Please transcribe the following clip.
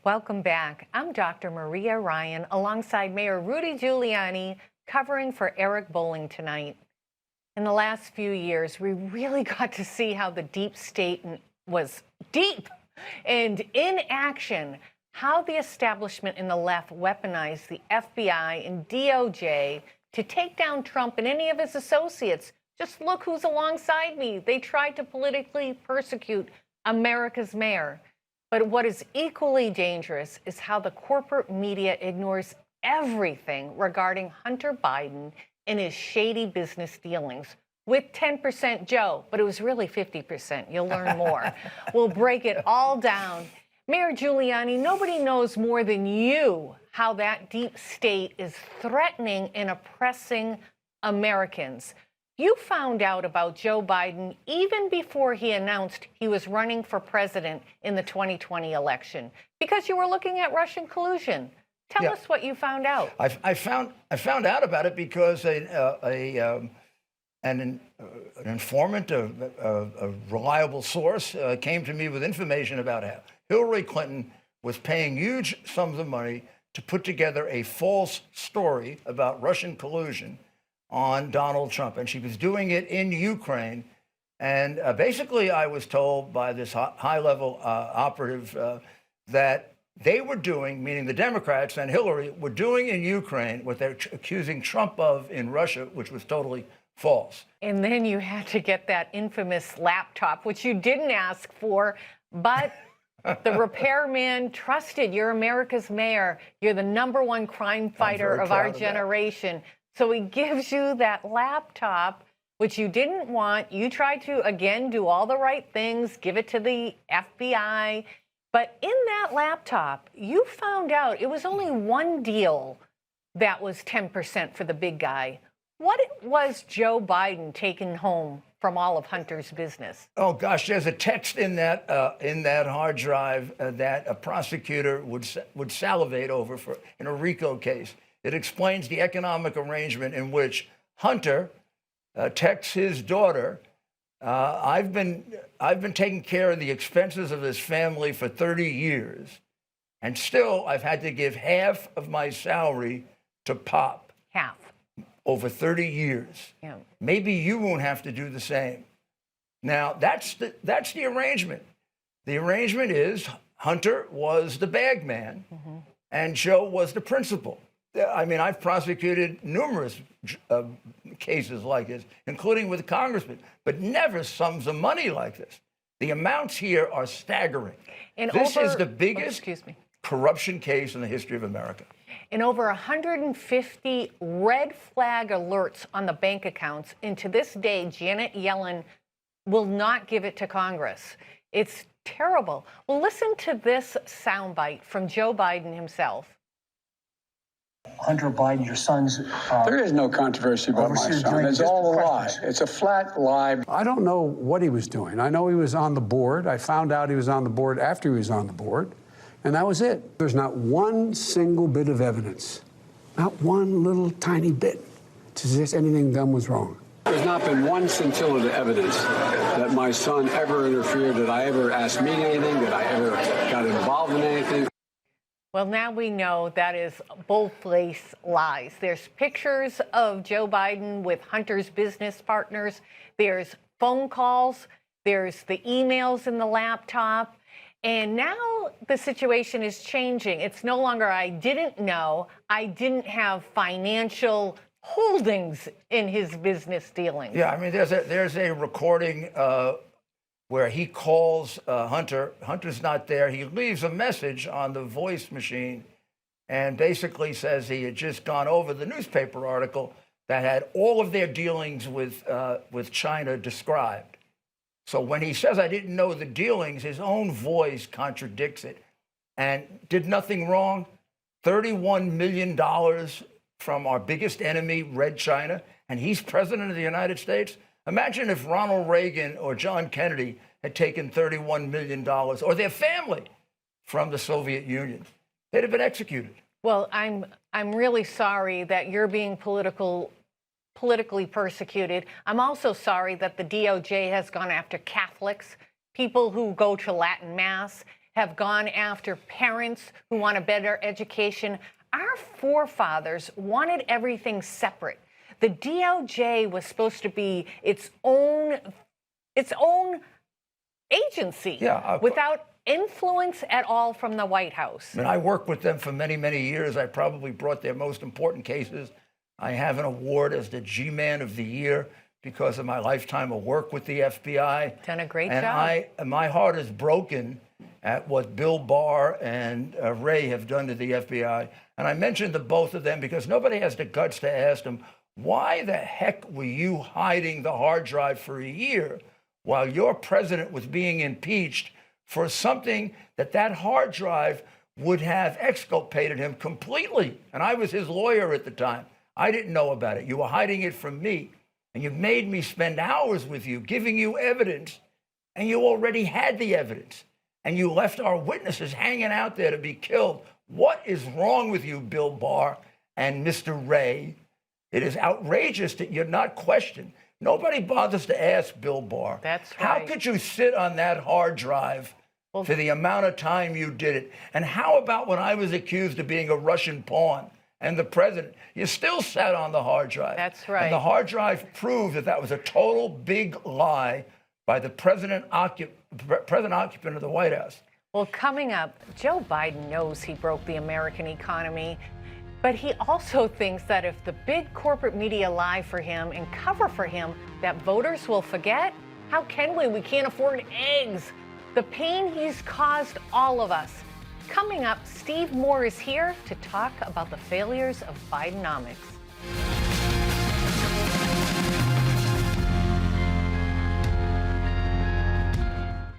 Welcome back. I'm Dr. Maria Ryan alongside Mayor Rudy Giuliani covering for Eric Bolling tonight. In the last few years, we really got to see how the deep state was deep and in action, how the establishment and the left weaponized the FBI and DOJ to take down Trump and any of his associates. Just look who's alongside me. They tried to politically persecute America's mayor. But what is equally dangerous is how the corporate media ignores everything regarding Hunter Biden and his shady business dealings with 10% Joe, but it was really 50%. You'll learn more. We'll break it all down. Mayor Giuliani, nobody knows more than you how that deep state is threatening and oppressing Americans. You found out about Joe Biden even before he announced he was running for president in the 2020 election because you were looking at Russian collusion. Tell us what you found out. I found out about it because an informant, a reliable source, came to me with information about how Hillary Clinton was paying huge sums of money to put together a false story about Russian collusion on Donald Trump. And she was doing it in Ukraine. And basically, I was told by this high-level operative that they were doing, meaning the Democrats and Hillary, were doing in Ukraine what they're accusing Trump of in Russia, which was totally false. And then you had to get that infamous laptop, which you didn't ask for, but the repairman trusted. You're America's mayor. You're the #1 crime fighter of our generation. So he gives you that laptop, which you didn't want. You tried to, again, do all the right things, give it to the FBI. But in that laptop, you found out it was only one deal that was 10% for the big guy. What was Joe Biden taking home from all of Hunter's business? Oh, gosh, there's a text in that hard drive that a prosecutor would salivate over in a RICO case. It explains the economic arrangement in which Hunter texts his daughter, I've been taking care of the expenses of this family for 30 years, and still I've had to give half of my salary to Pop. Half. Over 30 years. Yeah. Maybe you won't have to do the same. Now, that's the arrangement. The arrangement is Hunter was the bag man, and Joe was the principal. I mean, I've prosecuted numerous cases like this, including with congressmen, but never sums of money like this. The amounts here are staggering. And this is the biggest corruption case in the history of America. And over 150 red flag alerts on the bank accounts. And to this day, Janet Yellen will not give it to Congress. It's terrible. Well, listen to this soundbite from Joe Biden himself. Hunter Biden, your son's... there is no controversy about my son. It's all a lie. It's a flat lie. I don't know what he was doing. I know he was on the board. I found out he was on the board after he was on the board. And that was it. There's not one single bit of evidence, not one little tiny bit, to suggest anything done was wrong. There's not been one scintilla of evidence that my son ever interfered, that I ever asked me anything, that I ever got involved in anything. Well, now we know that is bold-faced lies. There's pictures of Joe Biden with Hunter's business partners. There's phone calls. There's the emails in the laptop. And now the situation is changing. It's no longer I didn't know, I didn't have financial holdings in his business dealings. Yeah, I mean, there's a recording where he calls Hunter. Hunter's not there. He leaves a message on the voice machine and basically says he had just gone over the newspaper article that had all of their dealings with China described. So when he says, I didn't know the dealings, his own voice contradicts it. And did nothing wrong. $31 million from our biggest enemy, Red China, and he's president of the United States. Imagine if Ronald Reagan or John Kennedy had taken $31 million, or their family, from the Soviet Union. They'd have been executed. Well, I'm really sorry that you're being politically persecuted. I'm also sorry that the DOJ has gone after Catholics, people who go to Latin Mass, have gone after parents who want a better education. Our forefathers wanted everything separate. The DOJ was supposed to be its own agency, without influence at all from the White House. I worked with them for many, many years. I probably brought their most important cases. I have an award as the G-Man of the Year because of my lifetime of work with the FBI. Done a great job. And my heart is broken at what Bill Barr and Ray have done to the FBI. And I mentioned the both of them because nobody has the guts to ask them, why the heck were you hiding the hard drive for a year while your president was being impeached for something that hard drive would have exculpated him completely? And I was his lawyer at the time. I didn't know about it. You were hiding it from me. And you made me spend hours with you, giving you evidence, and you already had the evidence. And you left our witnesses hanging out there to be killed. What is wrong with you, Bill Barr and Mr. Ray? It is outrageous that you're not questioned. Nobody bothers to ask Bill Barr. That's right. How could you sit on that hard drive for the amount of time you did it? And how about when I was accused of being a Russian pawn and the president? You still sat on the hard drive. That's right. And the hard drive proved that was a total big lie by the present occupant of the White House. Well, coming up, Joe Biden knows he broke the American economy, but he also thinks that if the big corporate media lie for him and cover for him, that voters will forget. How can we? We can't afford eggs. The pain he's caused all of us. Coming up, Steve Moore is here to talk about the failures of Bidenomics.